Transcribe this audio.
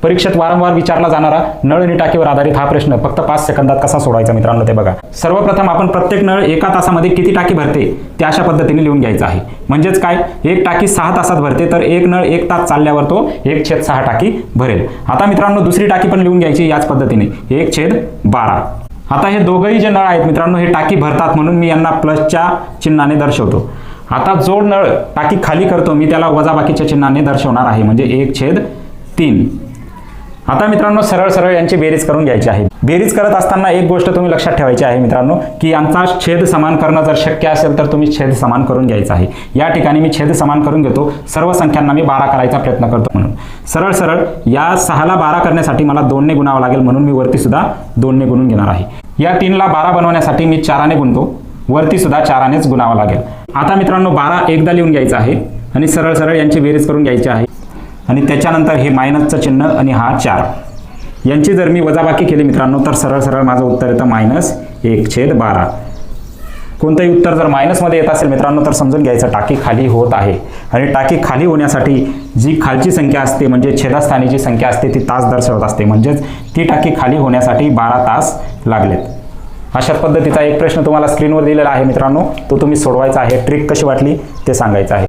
परीक्षेत वारंवार विचारला जाणारा नळ आणि टाकीवर आधारित हा प्रश्न फक्त 5 सेकंदात कसा सोडवायचा मित्रांनो ते बघा. सर्वप्रथम आपण प्रत्येक नळ एका तासामध्ये किती टाकी भरते ते अशा पद्धतीने लिहून घ्यायचं आहे. म्हणजेच काय, एक टाकी 6 तासात भरते तर एक नळ 1 तास चालल्यावर तो 1/6 टाकी भरेल. आता मित्रांनो दुसरी टाकी पण लिहून घ्यायची याच पद्धतीने 1/12. आता हे दोघंही जे नळ आहेत मित्रांनो हे टाकी भरतात म्हणून मी यांना प्लसच्या चिन्हाने दर्शवतो. आता जो नळ टाकी खाली करतो मी त्याला वजाबाकीच्या चिन्हाने दर्शवणार आहे म्हणजे 1/3. आता मित्रांनो सरळ सरळ यांची बेरीज करून घ्यायची आहे. बेरीज करत असताना एक गोष्ट तुम्ही लक्षात ठेवायची आहे मित्रांनो की यांचा छेद समान करणं जर शक्य असेल तर तुम्ही छेद समान करून घ्यायचा आहे. या ठिकाणी मी छेद समान करून घेतो. सर्व संख्यांना मी 12 करायचा प्रयत्न करतो म्हणून सरळ सरळ या 6ला 12 करण्यासाठी मला 2 ने गुणावं लागेल म्हणून मी वरती सुद्धा 2 ने गुणून घेणार आहे. या 3ला 12 बनवण्यासाठी मी 4 ने गुणतो, वरती सुद्धा 4 नेच गुणावं लागेल. आता मित्रांनो 12 एकदा लिहून घ्यायचा आहे आणि सरळ सरळ यांची बेरीज करून घ्यायची आहे आणि त्याच्यानंतर हे मायनसचं चिन्ह आणि हा 4 यांची जर मी वजाबाकी केली मित्रांनो तर सरळ सरळ माझं उत्तर येतं -1/12. कोणतंही उत्तर जर मायनसमध्ये येत असेल मित्रांनो तर समजून घ्यायचं टाकी खाली होत आहे. आणि टाकी खाली होण्यासाठी जी खालची संख्या असते म्हणजे छेदस्थानी जी संख्या असते ती तास दर्शवत असते म्हणजेच ती टाकी खाली होण्यासाठी 12 तास लागलेत. अशा पद्धतीचा एक प्रश्न तुम्हाला स्क्रीनवर दिलेला आहे मित्रांनो, तो तुम्ही सोडवायचा आहे. ट्रिक कशी वाटली ते सांगायचं आहे.